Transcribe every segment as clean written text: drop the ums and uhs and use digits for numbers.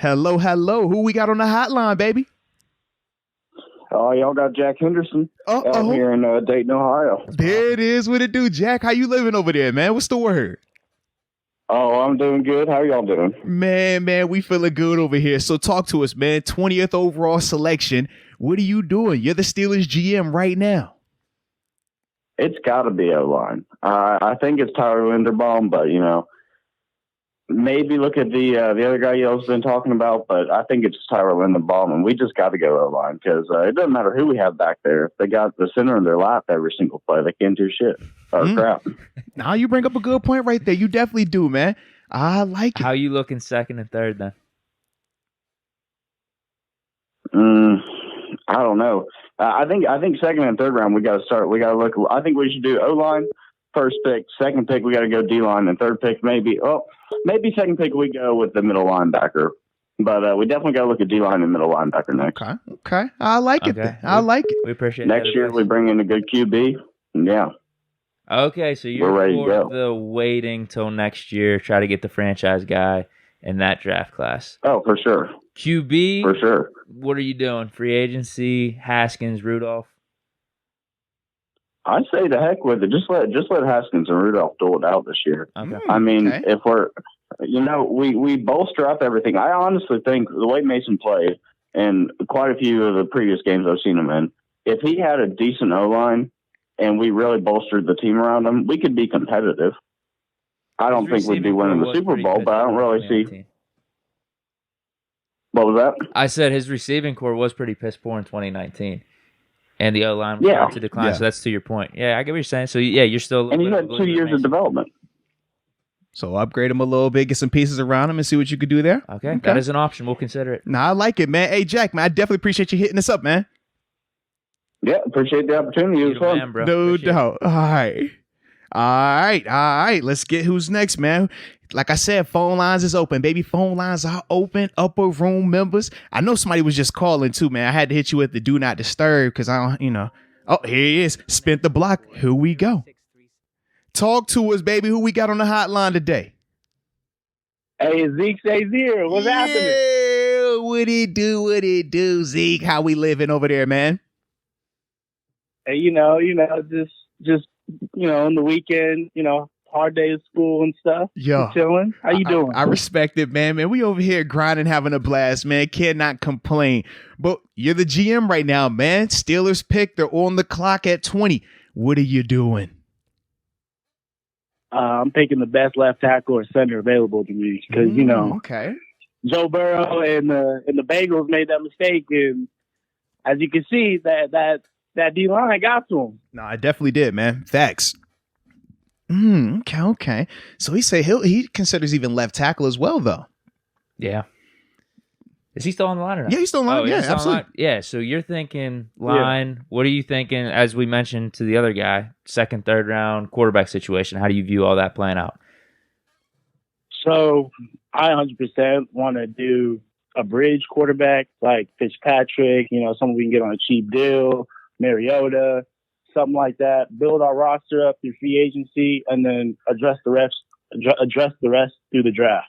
Hello, hello. Who we got on the hotline, baby? Oh, y'all got Jack Henderson out here in Dayton, Ohio. There it is. What it do, Jack? How you living over there, man? What's the word? Oh, I'm doing good. How y'all doing? Man, we feeling good over here. So talk to us, man. 20th overall selection. What are you doing? You're the Steelers GM right now. It's got to be O-line. I think it's Tyler Linderbaum, but, maybe look at the other guy y'all's been talking about, but I think it's Tyler Linderbaum, and we just got to go O-line because it doesn't matter who we have back there. If they got the center in their lap every single play, they can't do shit. Crap. Now you bring up a good point right there. You definitely do, man. I like it. How you looking second and third then? I don't know. I think second and third round we got to start. We got to look. I think we should do O-line first pick. Second pick we got to go D-line, and third pick maybe second pick we go with the middle linebacker. But we definitely got to look at D-line and middle linebacker next. Okay. I like it. I like it. We appreciate it. Next year we bring in a good QB. Yeah. Okay, so you're ready to go. the waiting till next year, try to get the franchise guy in that draft class. Oh, for sure. QB? For sure. What are you doing? Free agency, Haskins, Rudolph? I say the heck with it. Just let Haskins and Rudolph duel it out this year. Okay. I mean, if we're, we bolster up everything. I honestly think the way Mason played and quite a few of the previous games I've seen him in, if he had a decent O-line and we really bolstered the team around him, we could be competitive. I don't think we'd be winning the Super Bowl, but I don't really see. What was that? I said his receiving core was pretty piss poor in 2019. And the O-line started to decline, so that's to your point. Yeah, I get what you're saying. So, yeah, you're still... And you had 2 years of development. So upgrade him a little bit, get some pieces around him, and see what you could do there. Okay. That is an option. We'll consider it. Nah, I like it, man. Hey, Jack, man, I definitely appreciate you hitting us up, man. Yeah, appreciate the opportunity. It was fun. Man, bro. No doubt. All right. Let's get who's next, man. Like I said, phone lines is open, baby. Phone lines are open. Upper room members. I know somebody was just calling too, man. I had to hit you with the do not disturb because I don't, Oh, here he is. Spent the block. Here we go. Talk to us, baby. Who we got on the hotline today? Hey, Zeke stays here. What's happening? What it do, Zeke? How we living over there, man? Hey, just on the weekend, hard day of school and stuff. Yeah. Chilling. How you doing? I respect it, man. We over here grinding, having a blast, man. Cannot complain. But you're the GM right now, man. Steelers pick. They're on the clock at 20. What are you doing? I'm picking the best left tackle or center available to me because, Okay. Joe Burrow and the Bengals made that mistake. And as you can see, that D-line got to him. No, I definitely did, man. Facts. Okay. So he considers even left tackle as well, though. Yeah. Is he still on the line or not? Yeah, he's still on the line. Yeah, absolutely. Yeah, so you're thinking line. Yeah. What are you thinking, as we mentioned to the other guy, second, third round quarterback situation? How do you view all that playing out? So I 100% want to do a bridge quarterback like Fitzpatrick, someone we can get on a cheap deal, Mariota, something like that. Build our roster up through free agency, and then address the rest through the draft.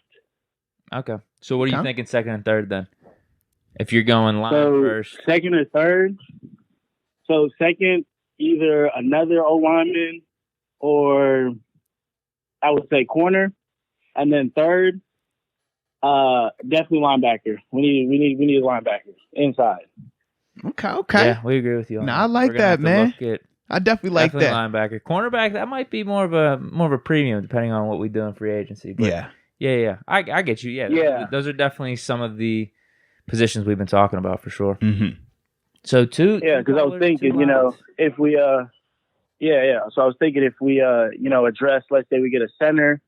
Okay. So what are you thinking second and third then? If you're going line first. Second or third. So second, either another O-lineman or I would say corner. And then third, definitely linebacker. We need a linebacker inside. Okay. Yeah, we agree with you. I like that, man. I definitely like that. Linebacker, cornerback. That might be more of a premium depending on what we do in free agency. But yeah. I get you. Yeah. Those are definitely some of the positions we've been talking about for sure. Mm-hmm. So two. Yeah, because I was thinking, if we So I was thinking if we address, let's say we get a center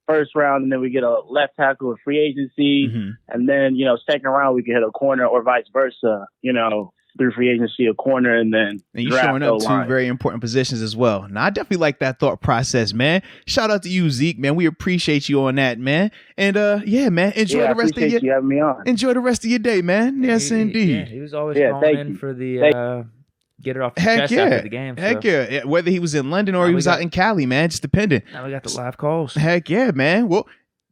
first round, and then we get a left tackle with free agency, and then second round we can hit a corner, or vice versa. Through free agency, a corner, and then you're showing up two very important positions as well. Now, I definitely like that thought process, man. Shout out to you, Zeke, man. We appreciate you on that, man. And man, enjoy the rest of you having me on. Enjoy the rest of your day, man. Yes, indeed. He was always calling in for the get it off the chest after the game. Heck yeah. Whether he was in London or he was out in Cali, man, just depending. Now we got the live calls. Heck yeah, man. Well,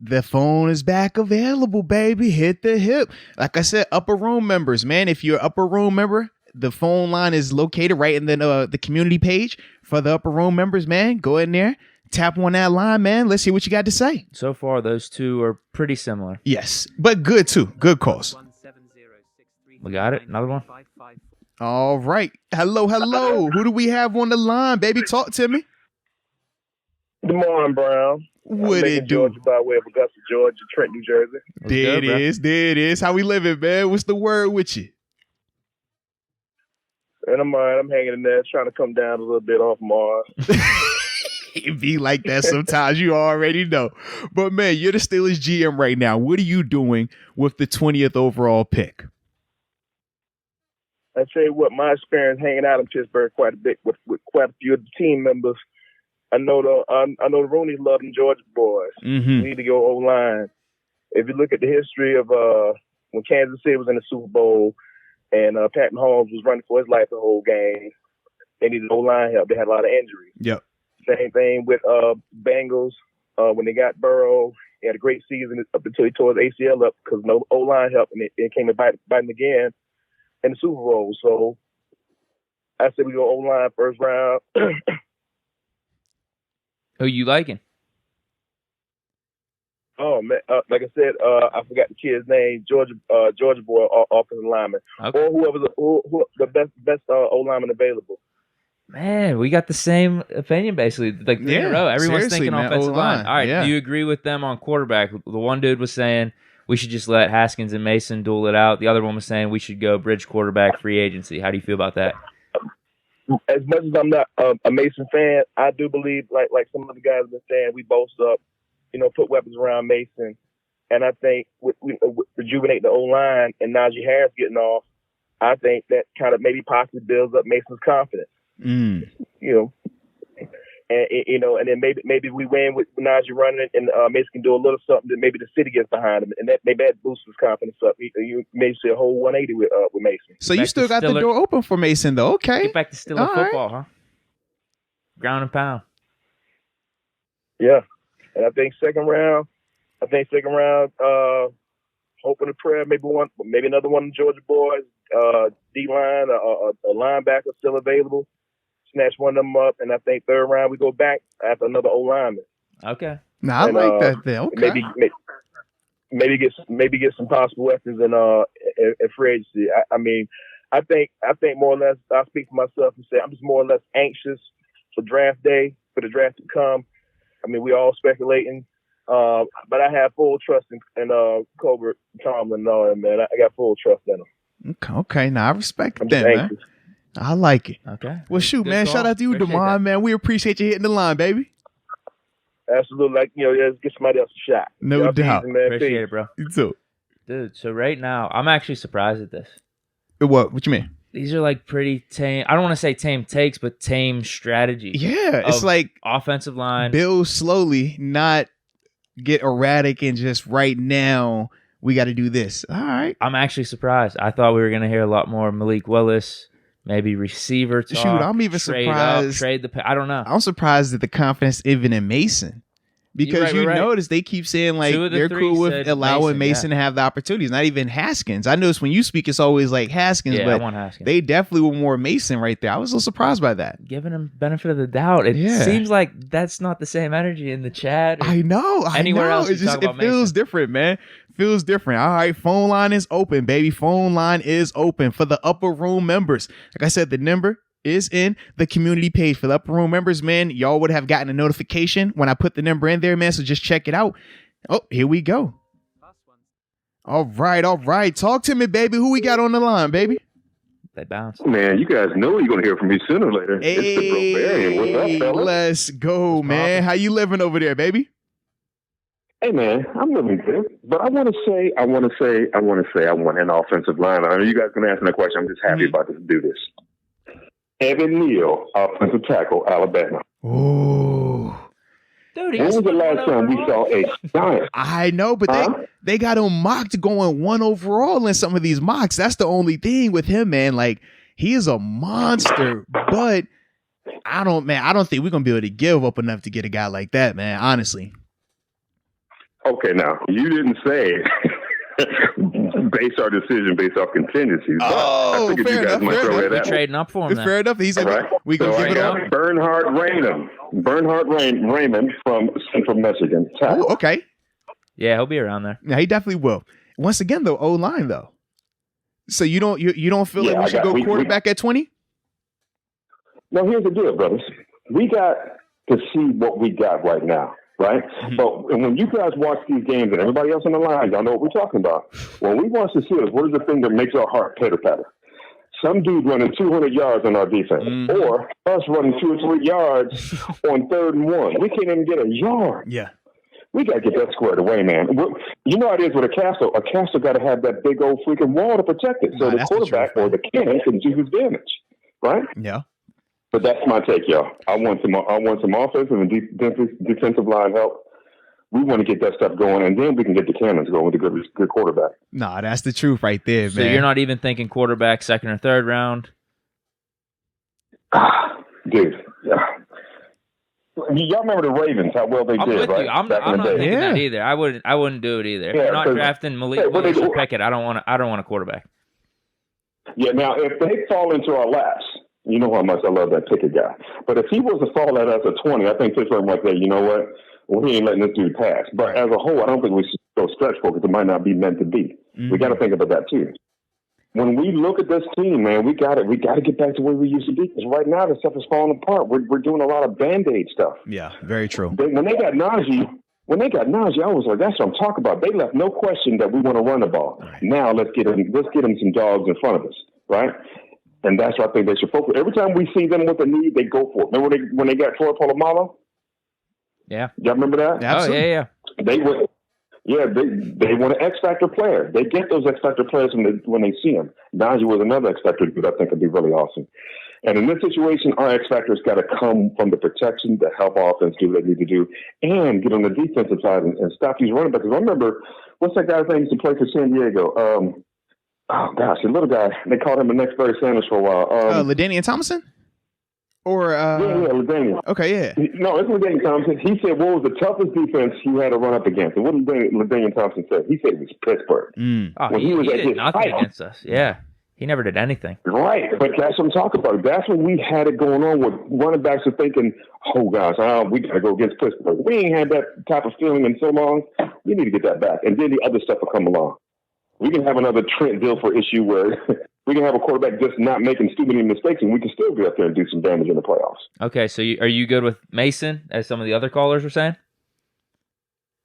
The phone is back available, baby. Hit the hip. Like I said, upper room members, man. If you're an upper room member, the phone line is located right in the community page for the upper room members, man. Go in there, tap on that line, man. Let's hear what you got to say. So far, those two are pretty similar. Yes, but good too. Good calls. We got it. Another one. All right. Hello. Who do we have on the line, baby? Talk to me. Good morning, Brown. What it do? Georgia by way of Augusta, Georgia, Trent, New Jersey. There it is. How we living, man? What's the word with you? And I'm hanging in there, trying to come down a little bit off Mars. It be like that sometimes. You already know. But, man, you're the Steelers GM right now. What are you doing with the 20th overall pick? I tell you what, my experience hanging out in Pittsburgh quite a bit with quite a few of the team members. I know the Rooney's love them Georgia boys. Mm-hmm. We need to go O-line. If you look at the history of when Kansas City was in the Super Bowl and Pat Mahomes was running for his life the whole game, they needed O-line help. They had a lot of injuries. Yep. Same thing with Bengals when they got Burrow. He had a great season up until he tore his ACL up because no O-line help, and it came to bite him again in the Super Bowl. So I said we go O-line first round. Who you liking? Oh man, like I said, I forgot the kid's name. Georgia boy, offensive lineman, Okay. or who the best O lineman available. Man, we got the same opinion basically. Like in a row, everyone's thinking man, offensive O-line. line. All right, do you agree with them on quarterback? The one dude was saying we should just let Haskins and Mason duel it out. The other one was saying we should go bridge quarterback free agency. How do you feel about that? As much as I'm not a Mason fan, I do believe, like some of the guys have been saying, we both put weapons around Mason, and I think with rejuvenate the O-line and Najee Harris getting off, I think that kind of maybe possibly builds up Mason's confidence. Mm. And then maybe we win with Najee running, and Mason can do a little something that maybe the city gets behind him, and that maybe that boosts his confidence up. You may see a whole 180 with Mason. So you still got the door open for Mason, though. Okay. Get back to Steeler football, huh? Ground and pound. Yeah. And I think second round, hoping and prayer, maybe another one of the Georgia boys, D-line, a linebacker still available. Snatch one of them up, and I think third round we go back after another O-lineman. Okay. Now I like that there. Okay. Maybe get some possible weapons in free agency. I think more or less. I'll speak for myself and say I'm just more or less anxious for draft day, for the draft to come. I mean, we all speculating, but I have full trust in Colbert, Tomlin, and all that, man. I got full trust in him. Okay. Now I respect that, man. I like it. Okay. Well, shoot, man. Shout out to you, Damon, man. We appreciate you hitting the line, baby. Absolutely. Let's get somebody else a shot. No doubt. Man. Appreciate it, bro. You too. Dude, so right now, I'm actually surprised at this. What you mean? These are like pretty tame. I don't want to say tame takes, but tame strategies. Yeah, it's like offensive line. Build slowly, not get erratic and just right now we got to do this. All right. I'm actually surprised. I thought we were going to hear a lot more Malik Willis, maybe receiver talk. Shoot, I'm even surprised. I don't know. I'm surprised at the confidence even in Mason. Because you notice they keep saying like they're cool with allowing Mason to have the opportunities, not even Haskins. I notice when you speak, it's always like Haskins, but I want Haskins. They definitely were more Mason right there. I was a little surprised by that. Giving him benefit of the doubt. It seems like that's not the same energy in the chat. I know. Anywhere else, it feels different, man. Feels different. All right, phone line is open, baby. Phone line is open for the upper room members. Like I said, the number is in the community page for the upper room members, man. Y'all would have gotten a notification when I put the number in there, man. So just check it out. Oh, here we go. All right. Talk to me, baby. Who we got on the line, baby? They bounce. Man, you guys know you're gonna hear from me sooner or later. Hey, it's the Barbarian. What's up, fella? Let's go, man. How you living over there, baby? Hey, man, I'm living good. But I want an offensive line. I know you guys gonna ask me that question. I'm just happy about to do this. Evan Neal, offensive tackle, Alabama. Ooh. Dude, when was the last time we saw a giant? I know, but they got him mocked going 1 overall in some of these mocks. That's the only thing with him, man. Like, he is a monster, but I don't think we're going to be able to give up enough to get a guy like that, man, honestly. Okay, now you didn't say base our decision based off contingencies. Oh, I figured you guys might throw it out. Trading up for him. Fair enough. He said, right. we so gonna I give it got up. Bernhard Raymond from Central Michigan. Oh, okay. Yeah, he'll be around there. Yeah, he definitely will. Once again, though, O-line though. So you don't feel like we should go quarterback at 20? No, here's the deal, brothers. We got to see what we got right now, right? Mm-hmm. But when you guys watch these games and everybody else on the line, y'all know what we're talking about. When we watch the Steelers, what is the thing that makes our heart pitter-patter? Some dude running 200 yards on our defense, or us running 2 or 3 yards on 3rd and 1. We can't even get a yard. Yeah. We got to get that squared away, man. You know how it is with a castle. A castle got to have that big old freaking wall to protect it, so the quarterback or the cannon can do his damage, right? Yeah. But that's my take, y'all. I want some offensive and defensive line help. We want to get that stuff going, and then we can get the cannons going with a good quarterback. Nah, that's the truth right there, man. So you're not even thinking quarterback 2nd or 3rd round? Dude, yeah. Y'all remember the Ravens, how well they did, right? I'm not thinking that either. I wouldn't do it either. If you're not drafting Malik Willis or Pickett, I don't want a quarterback. Yeah, now if they fall into our laps, you know how much I love that Pickett guy. But if he was to fall at us at 20, I think Pittsburgh might say, you know what? Well, he ain't letting this dude pass. But as a whole, I don't think we should go stretch for it because it might not be meant to be. We got to think about that too. When we look at this team, man, we got to get back to where we used to be. Because right now, the stuff is falling apart. We're doing a lot of Band-Aid stuff. Yeah, very true. When they got Najee, I was like, that's what I'm talking about. They left no question that we want to run the ball. Right. Now let's get them some dogs in front of us, right? And that's what I think they should focus. Every time we see them with a need, they go for it. Remember when they got Troy Polamalu? Yeah. Y'all remember that? Absolutely. Oh, yeah. They want an X Factor player. They get those X Factor players when they see them. Najee was another X Factor dude I think would be really awesome. And in this situation, our X Factor's got to come from the protection to help offense do what they need to do and get on the defensive side and stop these running backs. Because I remember, what's that guy's name used to play for San Diego? The little guy. They called him the next Barry Sanders for a while. LaDainian Thompson? Or LaDainian. Okay, yeah. No, it's LaDainian Thompson. He said what was the toughest defense he had to run up against. And what did LaDainian Thompson say? He said it was Pittsburgh. Oh, he did nothing against us. Yeah. He never did anything. Right. But that's what I'm talking about. That's when we had it going on with running backs are thinking, oh, gosh, we got to go against Pittsburgh. We ain't had that type of feeling in so long. We need to get that back. And then the other stuff will come along. We can have another Trent Dilfer issue where we can have a quarterback just not making stupid mistakes, and we can still get up there and do some damage in the playoffs. Okay, so are you good with Mason, as some of the other callers were saying?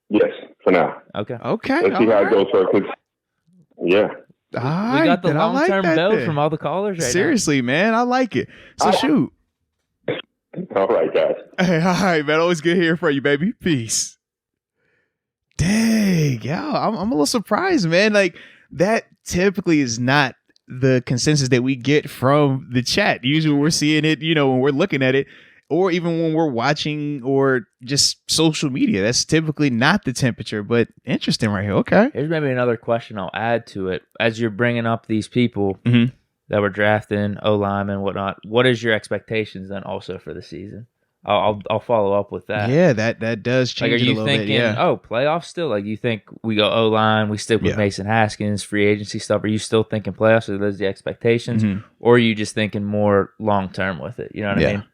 Yes, for now. Okay. Let's see how it goes first. Yeah. We got the long-term build from all the callers right Seriously, man. I like it. So, shoot. All right, guys. Hey, all right, man. Always good hearing from you, baby. Peace. Dang, I'm a little surprised, man. Like, that typically is not the consensus that we get from the chat. Usually we're seeing it, when we're looking at it, or even when we're watching or just social media. That's typically not the temperature, but interesting right here. Okay. Here's maybe another question I'll add to it. As you're bringing up these people that were drafting O-line and whatnot, what is your expectations then also for the season? I'll follow up with that. Yeah, that does change it a little bit. Yeah. Playoffs still? Like, you think we go O-line, we stick with Mason Haskins, free agency stuff? Are you still thinking playoffs? Are those the expectations? Or are you just thinking more long-term with it? You know what I mean?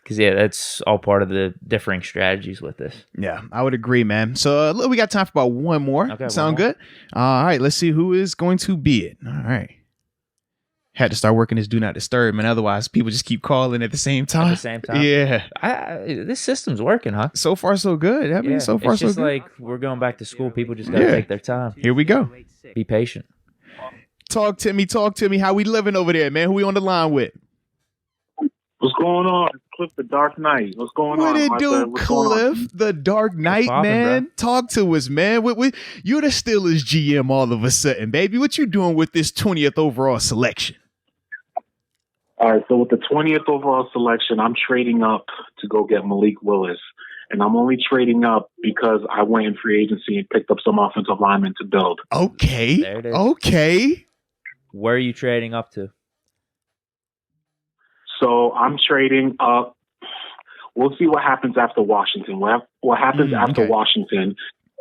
Because, that's all part of the differing strategies with this. Yeah, I would agree, man. So we got time for about one more. Okay, sound good? All right, let's see who is going to be it. All right. Had to start working this Do Not Disturb, man. Otherwise, people just keep calling at the same time. Yeah. This system's working, huh? So far, so good. I mean, so far, so good. It's just like we're going back to school. People just got to take their time. Here we go. Be patient. Talk to me. How we living over there, man? Who we on the line with? What's going on? Cliff the Dark Knight. What's going on? What it do, Cliff the Dark Knight, man? Bro? Talk to us, man. You're the Steelers GM all of a sudden, baby. What you doing with this 20th overall selection? All right, so with the 20th overall selection, I'm trading up to go get Malik Willis. And I'm only trading up because I went in free agency and picked up some offensive linemen to build. Okay. There it is. Okay. Where are you trading up to? So I'm trading up. We'll see what happens after Washington. What happens after Washington,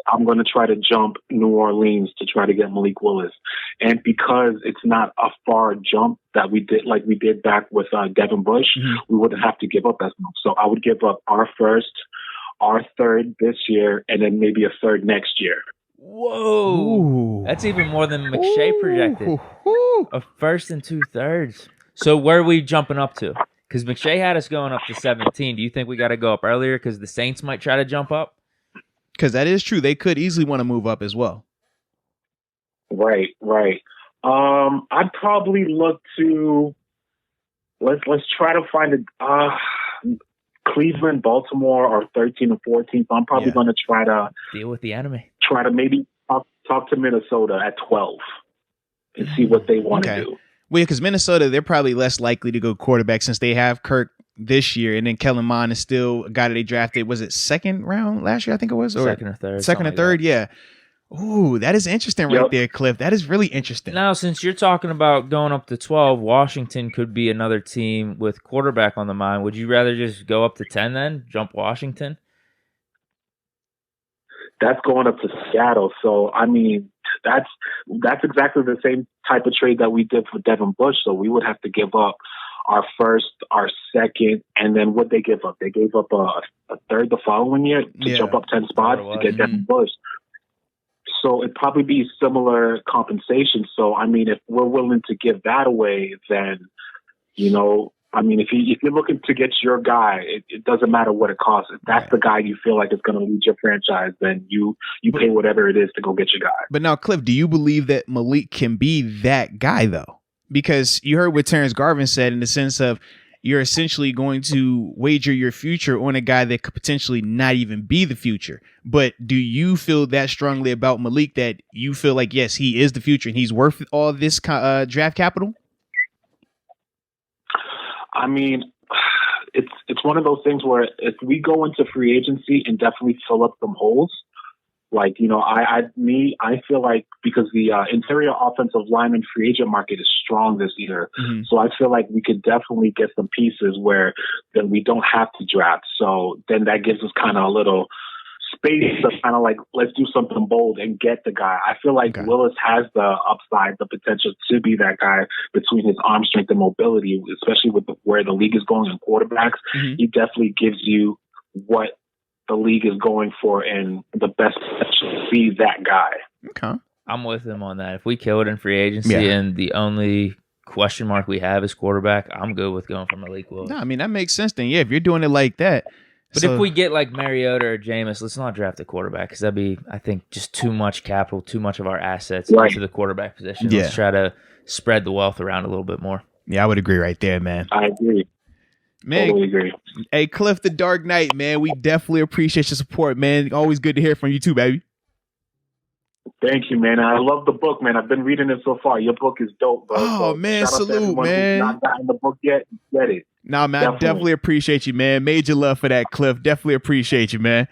I'm going to try to jump New Orleans to try to get Malik Willis. And because it's not a far jump that we did back with Devin Bush, we wouldn't have to give up as much. So I would give up our first, our third this year, and then maybe a third next year. Whoa. Ooh. That's even more than McShay projected. A first and 2/3. So where are we jumping up to? Because McShay had us going up to 17. Do you think we got to go up earlier because the Saints might try to jump up? Because that is true. They could easily want to move up as well. Right. I'd probably look to let's try to find Cleveland, Baltimore are 13 and 14. So I'm probably going to try to deal with the enemy. Try to maybe talk to Minnesota at 12 and see what they want to do. Well, because Minnesota, they're probably less likely to go quarterback since they have Kirk this year, and then Kellen Mond is still a guy that they drafted. Was it second round last year? I think it was, or second or third. Second or third, yeah. Ooh, that is interesting right there, Cliff. That is really interesting. Now, since you're talking about going up to 12, Washington could be another team with quarterback on the mind. Would you rather just go up to 10 then, jump Washington? That's going up to Seattle. So, I mean, that's exactly the same type of trade that we did for Devin Bush. So we would have to give up our first, our second, and then what they give up? They gave up a third the following year to jump up 10 spots to get Devin Bush. So it'd probably be similar compensation. So, I mean, if we're willing to give that away, then, you know, I mean, if you're looking to get your guy, it doesn't matter what it costs. If that's the guy you feel like is going to lead your franchise, then you pay whatever it is to go get your guy. But now, Cliff, do you believe that Malik can be that guy, though? Because you heard what Terrence Garvin said in the sense of you're essentially going to wager your future on a guy that could potentially not even be the future. But do you feel that strongly about Malik that you feel like, yes, he is the future and he's worth all this draft capital? I mean, it's one of those things where if we go into free agency and definitely fill up some holes, like, you know, I feel like because the interior offensive lineman free agent market is strong this year. So I feel like we could definitely get some pieces where then we don't have to draft. So then that gives us kind of a little space to kind of like, let's do something bold and get the guy. I feel like Willis has the upside, the potential to be that guy between his arm strength and mobility, especially with where the league is going in quarterbacks. He definitely gives you what the league is going for and the best potential to be that guy. Okay. I'm with him on that. If we kill it in free agency and the only question mark we have is quarterback, I'm good with going for Malik Willis. No, I mean, that makes sense then. Yeah, if you're doing it like that. But if we get like Mariota or Jameis, let's not draft a quarterback because that'd be, I think, just too much capital, too much of our assets into the quarterback position. Let's try to spread the wealth around a little bit more. Yeah, I would agree right there, man. I agree. Man, totally agree. Hey, Cliff the Dark Knight, man, we definitely appreciate your support, man. Always good to hear from you too, baby. Thank you, man. I love the book, man. I've been reading it so far. Your book is dope, bro. Oh, so man, salute, man. Not gotten the book yet, get it. Nah, man, I definitely appreciate you, man. Major love for that, Cliff. Definitely appreciate you, man.